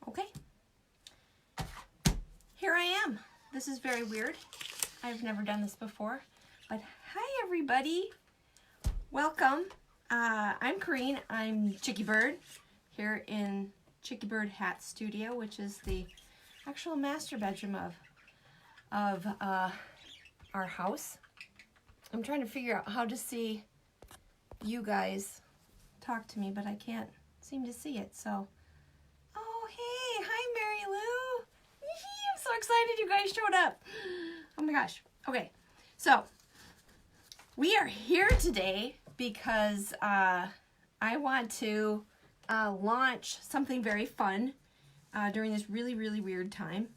Okay. Here I am. This is very weird. I've never done this before. But hi, everybody. Welcome. I'm Corrine. I'm Chiki Bird here in Chiki Bird Hat Studio, which is the actual master bedroom of our house. I'm trying to figure out how to see you guys talk to me, but I can't seem to see it. So, oh hey, hi Mary Lou. I'm so excited you guys showed up. Oh my gosh. Okay, so we are here today because I want to launch something very fun during this really weird time.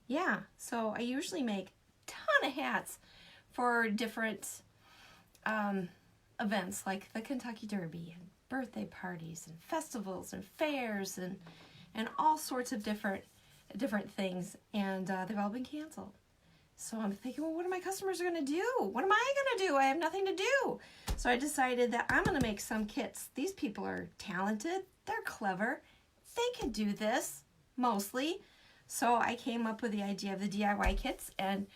Yeah, so I usually make a ton of hats for different events like the Kentucky Derby and birthday parties and festivals and fairs and all sorts of different things, and they've all been canceled. So I'm thinking, well, what are my customers going to do? What am I going to do? I have nothing to do. So I decided that I'm going to make some kits. These people are talented. They're clever. They can do this, mostly. So I came up with the idea of the DIY kits and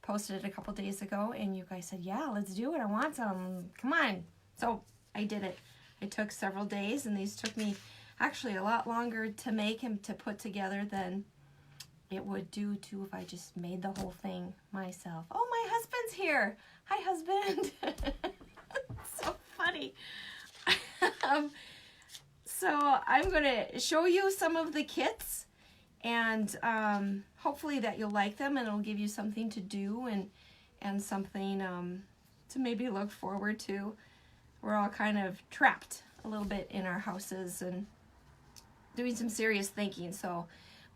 posted it a couple days ago. And you guys said, yeah, let's do it. I want some. Come on. So I did it. It took several days, and these took me actually a lot longer to make and to put together than it would do to if I just made the whole thing myself. Oh, my husband's here. Hi, husband. So funny. So I'm going to show you some of the kits, and hopefully that you'll like them, and it'll give you something to do and something to maybe look forward to. We're all kind of trapped a little bit in our houses and doing some serious thinking, so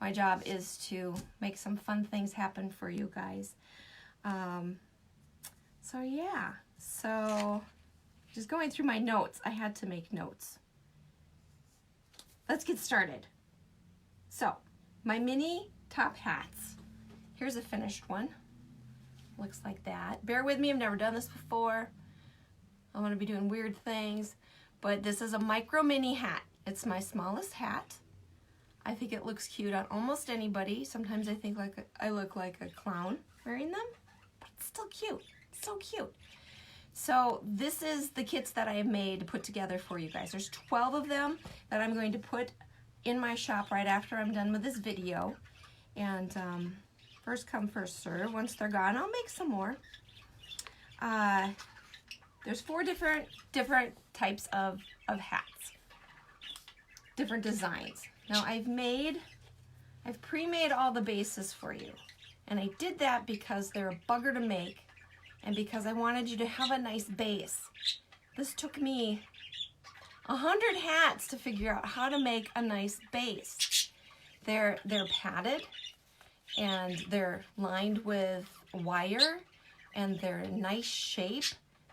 my job is to make some fun things happen for you guys. So yeah, so just going through my notes. I had to make notes. Let's get started. So my mini top hats. Here's a finished one. Looks like that. Bear with me, I've never done this before. I'm going to be doing weird things, but this is a micro mini hat. It's my smallest hat. I think it looks cute on almost anybody. Sometimes I think I look like a clown wearing them, but it's still cute. It's so cute. So this is the kits that I have made to put together for you guys. There's 12 of them that I'm going to put in my shop right after I'm done with this video. And first come, first serve. Once they're gone, I'll make some more. There's 4 different types of hats, different designs. Now I've pre-made all the bases for you, and I did that because they're a bugger to make and because I wanted you to have a nice base. This took me 100 hats to figure out how to make a nice base. They're padded and they're lined with wire and they're a nice shape.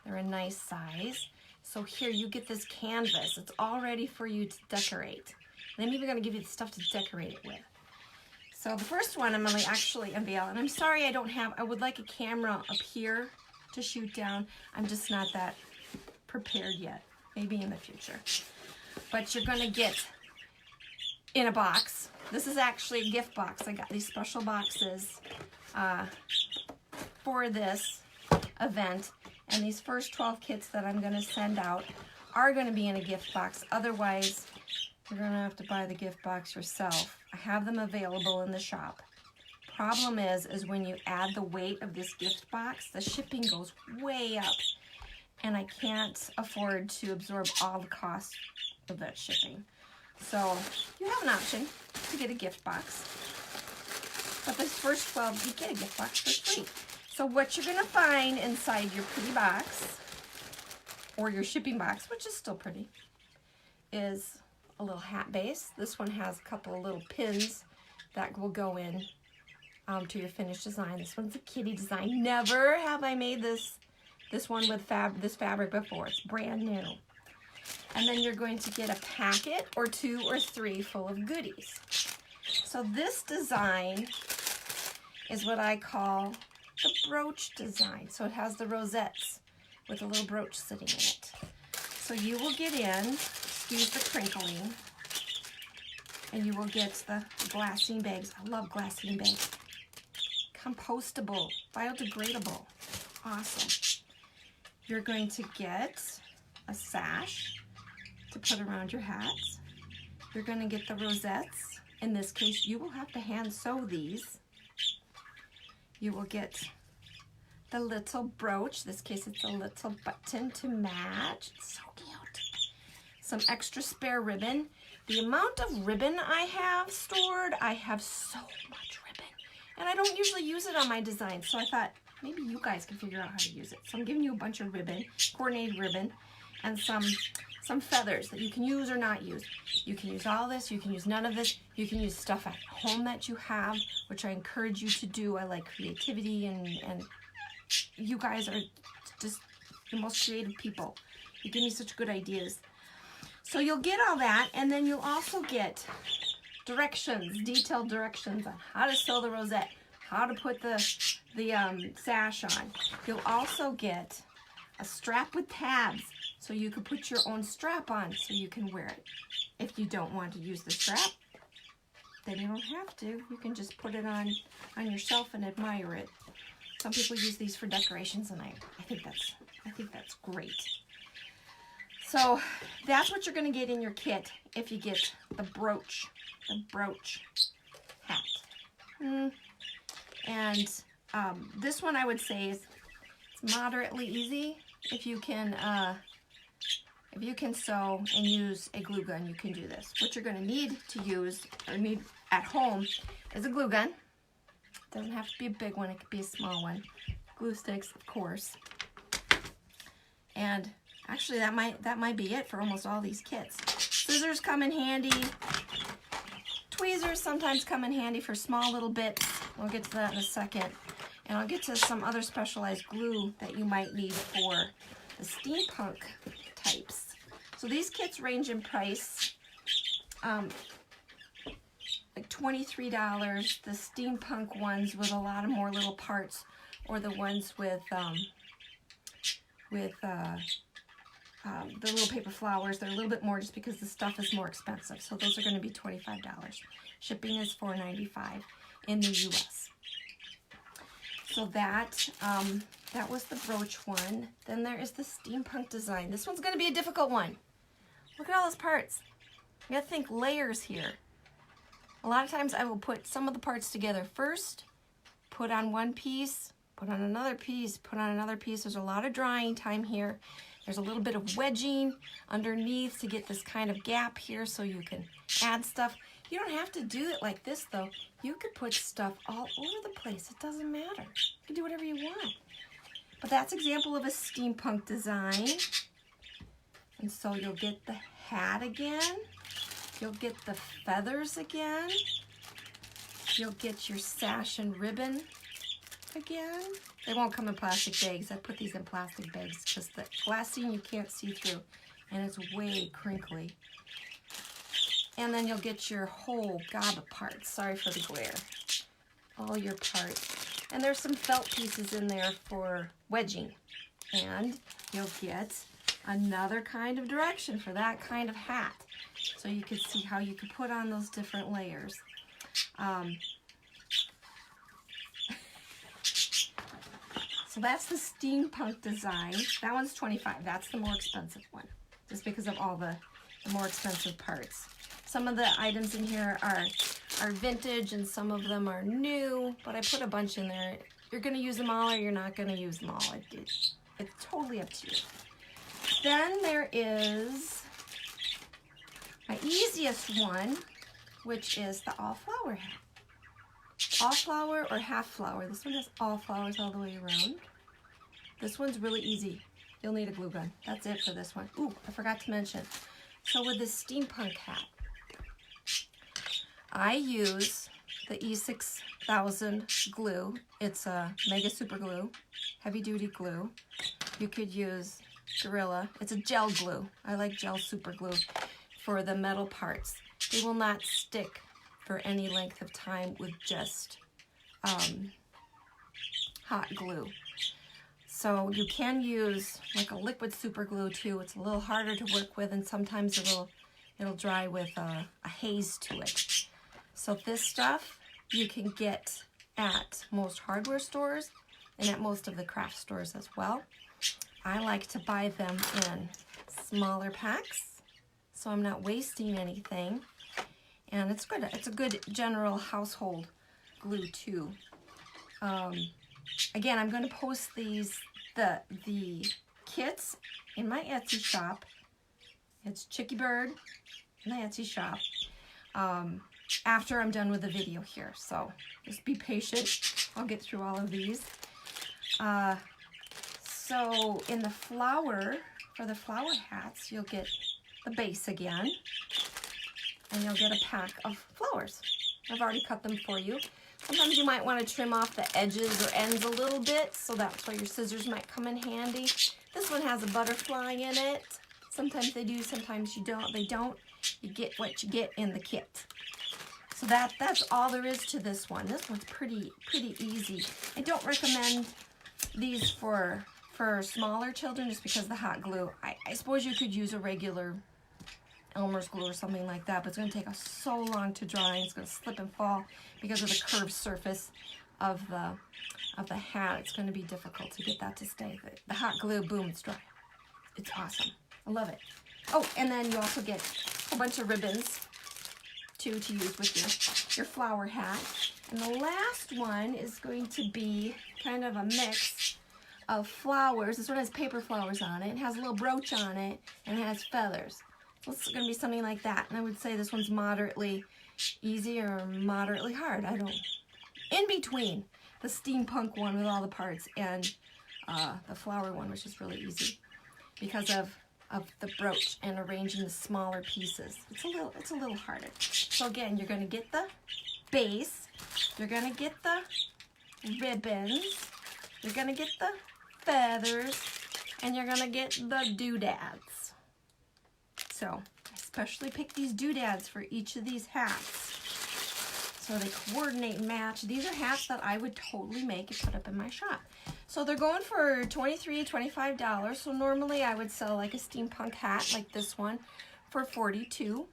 They're a nice size. So here you get this canvas. It's all ready for you to decorate. And I'm even going to give you the stuff to decorate it with. So the first one I'm going to actually unveil, and I'm sorry I would like a camera up here to shoot down. I'm just not that prepared yet. Maybe in the future. But you're going to get in a box. This is actually a gift box. I got these special boxes for this event. And these first 12 kits that I'm going to send out are going to be in a gift box. Otherwise, you're going to have to buy the gift box yourself. I have them available in the shop. Problem is when you add the weight of this gift box, the shipping goes way up. And I can't afford to absorb all the cost of that shipping. So you have an option to get a gift box. But this first 12, you get a gift box for free. So what you're going to find inside your pretty box, or your shipping box, which is still pretty, is a little hat base. This one has a couple of little pins that will go in to your finished design. This one's a kitty design. Never have I made this one with this fabric before. It's brand new. And then you're going to get a packet or 2 or 3 full of goodies. So this design is what I call the brooch design. So it has the rosettes with a little brooch sitting in it. So you will get in excuse the crinkling. And you will get the glassine bags. I love glassine bags. Compostable, biodegradable. Awesome. You're going to get a sash to put around your hats. You're going to get the rosettes. In this case, you will have to hand sew these. You will get the little brooch. In this case, it's a little button to match. It's so cute. Some extra spare ribbon. The amount of ribbon I have stored, I have so much ribbon. And I don't usually use it on my designs, so I thought maybe you guys can figure out how to use it. So I'm giving you a bunch of ribbon, coordinated ribbon, and some feathers that you can use or not use. You can use all this, you can use none of this, you can use stuff at home that you have, which I encourage you to do. I like creativity, and you guys are just the most creative people. You give me such good ideas. So you'll get all that, and then you'll also get directions, detailed directions on how to sew the rosette, how to put the sash on. You'll also get a strap with tabs, so you can put your own strap on so you can wear it. If you don't want to use the strap, then you don't have to. You can just put it on yourself and admire it. Some people use these for decorations, and I think that's great. So that's what you're going to get in your kit if you get the brooch hat. And this one I would say is it's moderately easy. If you can sew and use a glue gun, you can do this. What you're going to need to use or need at home is a glue gun. It doesn't have to be a big one, it could be a small one. Glue sticks, of course. And actually that might be it for almost all these kits. Scissors come in handy. Tweezers sometimes come in handy for small little bits. We'll get to that in a second. And I'll get to some other specialized glue that you might need for the steampunk types. So these kits range in price, like $23. The steampunk ones with a lot of more little parts, or the ones with the little paper flowers, they're a little bit more just because the stuff is more expensive. So those are going to be $25. Shipping is $4.95 in the US. So that was the brooch one. Then there is the steampunk design. This one's going to be a difficult one. Look at all those parts. You got to think layers here. A lot of times I will put some of the parts together first, put on one piece, put on another piece, put on another piece. There's a lot of drying time here. There's a little bit of wedging underneath to get this kind of gap here so you can add stuff. You don't have to do it like this though. You could put stuff all over the place. It doesn't matter. You can do whatever you want. But that's an example of a steampunk design. And so you'll get the hat again. You'll get the feathers again. You'll get your sash and ribbon again. They won't come in plastic bags. I put these in plastic bags because the glassine you can't see through and it's way crinkly. And then you'll get your whole gob of parts. Sorry for the glare. All your parts. And there's some felt pieces in there for wedging. And you'll get another kind of direction for that kind of hat. So you can see how you can put on those different layers. So that's the steampunk design. That one's $25. That's the more expensive one, just because of all the more expensive parts. Some of the items in here are vintage and some of them are new, but I put a bunch in there. You're going to use them all or you're not going to use them all. It's totally up to you. Then there is my easiest one, which is the all flower hat. All flower or half flower. This one has all flowers all the way around. This one's really easy. You'll need a glue gun. That's it for this one. Ooh, I forgot to mention. So with this steampunk hat, I use the E6000 glue. It's a mega super glue, heavy duty glue. You could use Gorilla. It's a gel glue. I like gel super glue for the metal parts. They will not stick for any length of time with just hot glue. So you can use like a liquid super glue too. It's a little harder to work with and sometimes it'll dry with a haze to it. So this stuff you can get at most hardware stores and at most of the craft stores as well. I like to buy them in smaller packs, so I'm not wasting anything. And it's good. It's a good general household glue too. Again, I'm going to post the kits in my Etsy shop. It's Chiki Bird in the Etsy shop. After I'm done with the video here, so just be patient. I'll get through all of these. So in the flower, for the flower hats, you'll get the base again, and you'll get a pack of flowers. I've already cut them for you. Sometimes you might want to trim off the edges or ends a little bit, so that's why your scissors might come in handy. This one has a butterfly in it. Sometimes they do, sometimes you don't. They don't. You get what you get in the kit. So that's all there is to this one. This one's pretty easy. I don't recommend these for smaller children just because of the hot glue. I suppose you could use a regular Elmer's glue or something like that, but it's going to take us so long to dry, and it's going to slip and fall because of the curved surface of the hat. It's going to be difficult to get that to stay. The hot glue, boom, it's dry. It's awesome. I love it. Oh, and then you also get a bunch of ribbons to use with your flower hat. And the last one is going to be kind of a mix of flowers. This one has paper flowers on it. It has a little brooch on it, and it has feathers. So it's going to be something like that. And I would say this one's moderately easy or moderately hard. I don't. In between the steampunk one with all the parts and the flower one, which is really easy because of the brooch and arranging the smaller pieces. It's a little harder. So again, you're going to get the base, you're going to get the ribbons, you're going to get the feathers, and you're going to get the doodads. So I especially picked these doodads for each of these hats so they coordinate and match. These are hats that I would totally make and put up in my shop. So they're going for $23, $25. So normally I would sell like a steampunk hat like this one for $42.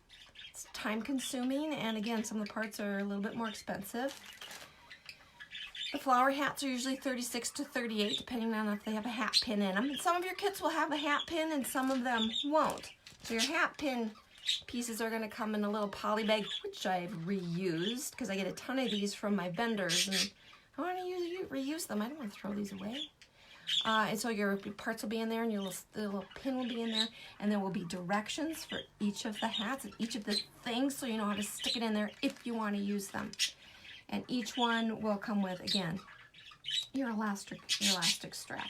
It's time consuming, and again, some of the parts are a little bit more expensive. The flower hats are usually $36 to $38 depending on if they have a hat pin in them. And some of your kits will have a hat pin and some of them won't. So your hat pin pieces are going to come in a little poly bag, which I've reused because I get a ton of these from my vendors, and I want to reuse them. I don't want to throw these away. And so your parts will be in there, and your little pin will be in there, and there will be directions for each of the hats and each of the things, so you know how to stick it in there if you want to use them. And each one will come with, again, your elastic strap.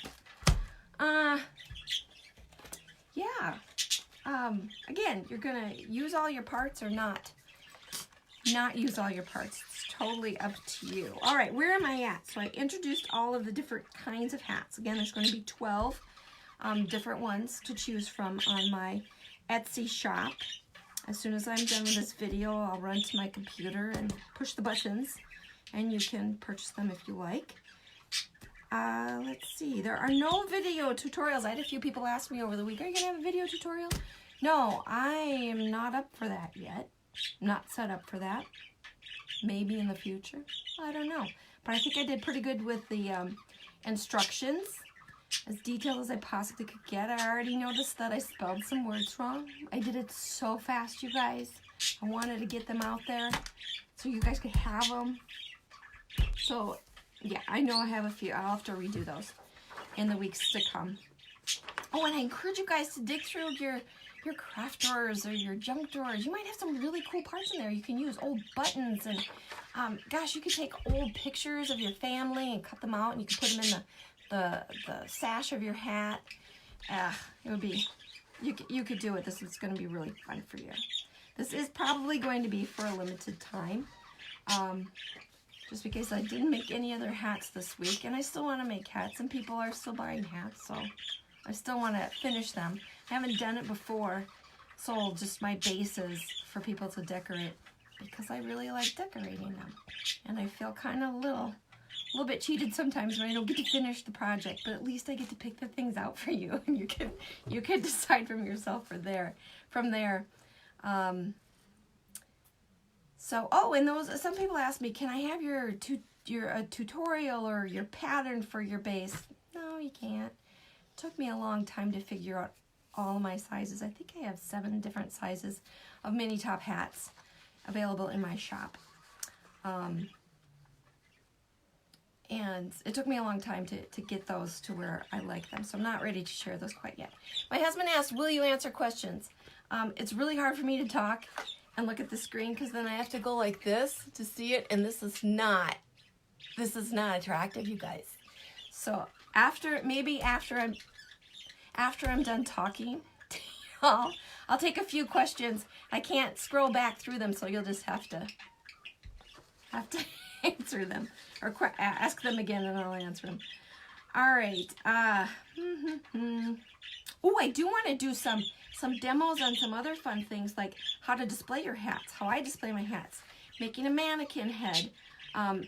Yeah. Again, you're gonna use all your parts or not use all your parts. It's totally up to you. All right, where am I at? So I introduced all of the different kinds of hats. Again, there's going to be 12 different ones to choose from on my Etsy shop. As soon as I'm done with this video, I'll run to my computer and push the buttons, and you can purchase them if you like. Let's see. There are no video tutorials. I had a few people ask me over the week, are you going to have a video tutorial? No, I am not up for that yet. Not set up for that. Maybe in the future. I don't know. But I think I did pretty good with the instructions. As detailed as I possibly could get. I already noticed that I spelled some words wrong. I did it so fast, you guys. I wanted to get them out there so you guys could have them. So, yeah, I know I have a few. I'll have to redo those in the weeks to come. Oh, and I encourage you guys to dig through your craft drawers or your junk drawers. You might have some really cool parts in there you can use. Old buttons and, gosh, you could take old pictures of your family and cut them out, and you could put them in the sash of your hat. It would be, you could do it. This is going to be really fun for you. This is probably going to be for a limited time. Just because I didn't make any other hats this week, and I still want to make hats, and people are still buying hats, so I still want to finish them. I haven't done it before, sold just my bases for people to decorate, because I really like decorating them, and I feel kind of a little bit cheated sometimes when I don't get to finish the project, but at least I get to pick the things out for you, and you can decide from yourself from there. So, oh, and some people ask me, can I have your tutorial or your pattern for your base? No, you can't. It took me a long time to figure out all of my sizes. I think I have 7 different sizes of mini top hats available in my shop. And it took me a long time to get those to where I like them. So I'm not ready to share those quite yet. My husband asked, will you answer questions? It's really hard for me to talk and look at the screen because then I have to go like this to see it. And this is not attractive, you guys. So after I'm done talking, I'll take a few questions. I can't scroll back through them, so you'll just have to answer them or ask them again, and I'll answer them. All right. Oh, I do want to do some demos on some other fun things, like how to display your hats, how I display my hats, making a mannequin head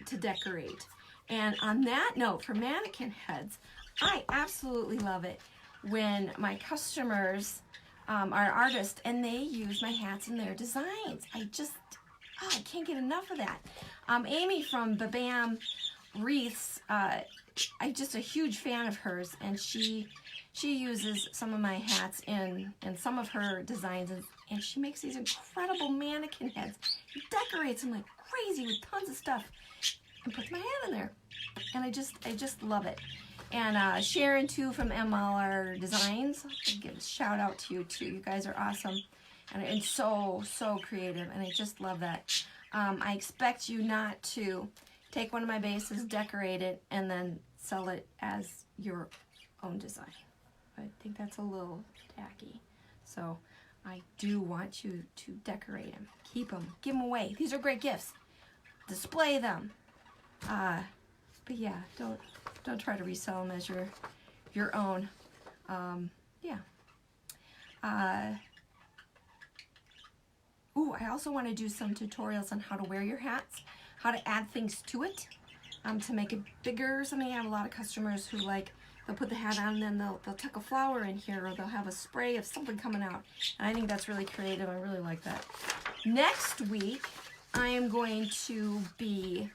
to decorate. And on that note, for mannequin heads, I absolutely love it when my customers are artists and they use my hats in their designs. I can't get enough of that. Amy from Babam Wreaths, I'm just a huge fan of hers, and she uses some of my hats in some of her designs, and she makes these incredible mannequin heads, decorates them like crazy with tons of stuff, and puts my hat in there, and I just love it. And Sharon too from MLR Designs, I'll give a shout out to you too. You guys are awesome, and so creative, and I just love that. I expect you not to take one of my bases, decorate it, and then sell it as your own design. I think that's a little tacky. So I do want you to decorate them, keep them, give them away. These are great gifts. Display them. But yeah, don't try to resell them as your own. Yeah. Ooh, I also want to do some tutorials on how to wear your hats, how to add things to it, to make it bigger or something. I have a lot of customers who they'll put the hat on and then they'll tuck a flower in here, or they'll have a spray of something coming out. And I think that's really creative. I really like that. Next week, I am going to be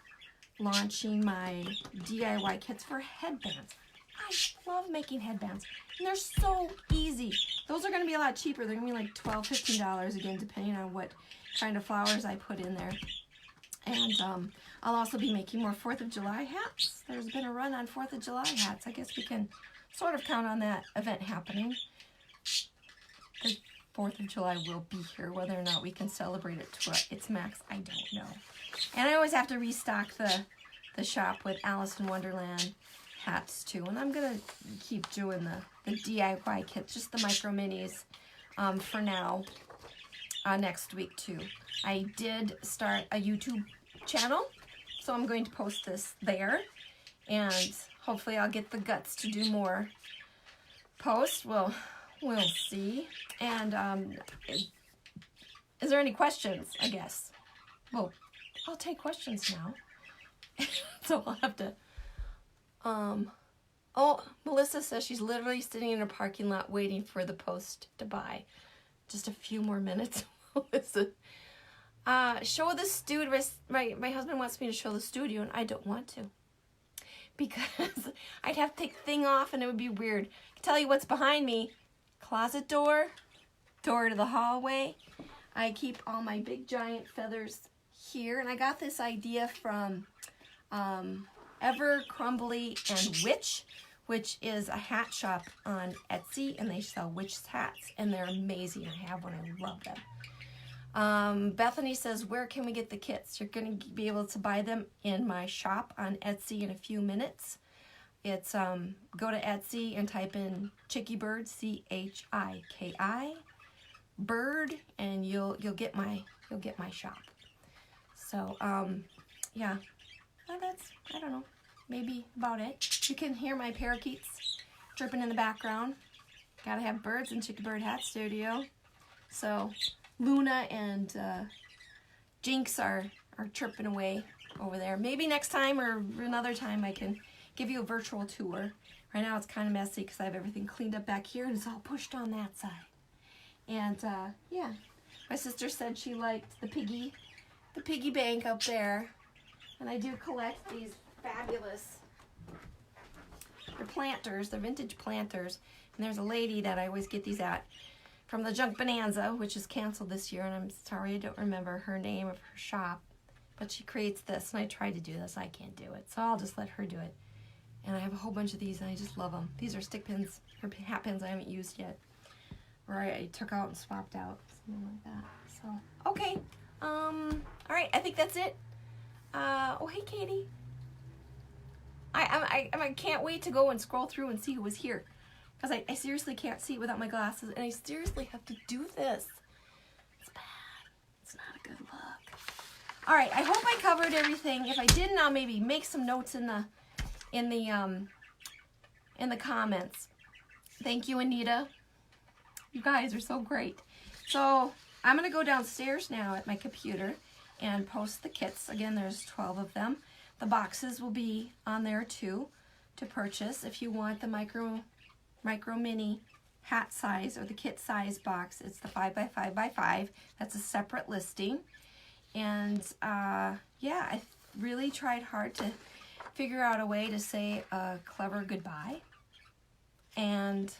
launching my DIY kits for headbands. I love making headbands, and they're so easy. Those are going to be a lot cheaper. They're going to be like $12, $15 again, depending on what kind of flowers I put in there. And I'll also be making more 4th of July hats. There's been a run on 4th of July hats. I guess we can sort of count on that event happening. The 4th of July will be here. Whether or not we can celebrate it to its max, I don't know. And I always have to restock the shop with Alice in Wonderland hats too. And I'm going to keep doing the DIY kits, just the micro minis for now. Next week too. I did start a YouTube channel, so I'm going to post this there, and hopefully I'll get the guts to do more posts. We'll see. And is there any questions? I guess. Well, I'll take questions now. So I'll have to. Oh, Melissa says she's literally sitting in a parking lot waiting for the post to buy. Just a few more minutes. Listen. Show the studio. My husband wants me to show the studio, and I don't want to, because I'd have to take the thing off and it would be weird. I can tell you what's behind me. Closet door to the hallway. I keep all my big giant feathers here, and I got this idea from Ever Crumbly and Witch, which is a hat shop on Etsy, and they sell witch hats, and they're amazing. I have one. I love them. Bethany says, where can we get the kits? You're going to be able to buy them in my shop on Etsy in a few minutes. It's go to Etsy and type in Chiki Bird, Chiki Bird, and you'll get my shop. So yeah, well, that's, I don't know, maybe about it. You can hear my parakeets chirping in the background. Gotta have birds in Chiki Bird Hat Studio. So Luna and Jinx are chirping away over there. Maybe next time or another time I can give you a virtual tour. Right now it's kind of messy because I have everything cleaned up back here and it's all pushed on that side. And yeah, My sister said she liked the piggy bank up there. And I do collect these fabulous, they're planters, they're vintage planters. And there's a lady that I always get these at from the Junk Bonanza, which is canceled this year, and I'm sorry I don't remember her name of her shop. But she creates this, and I tried to do this. I can't do it, so I'll just let her do it. And I have a whole bunch of these, and I just love them. These are stick pins, or hat pins I haven't used yet. Or I took out and swapped out, something like that. So, okay. All right, I think that's it. Oh, hey, Katie. I can't wait to go and scroll through and see who was here. Because I seriously can't see without my glasses, and I seriously have to do this. It's bad. It's not a good look. All right, I hope I covered everything. If I didn't, I'll maybe make some notes in the comments. Thank you, Anita. You guys are so great. So I'm gonna go downstairs now at my computer and post the kits. Again, there's 12 of them. The boxes will be on there too to purchase if you want the micro mini hat size or the kit size box. It's the 5x5x5. That's a separate listing. And yeah, I really tried hard to figure out a way to say a clever goodbye. And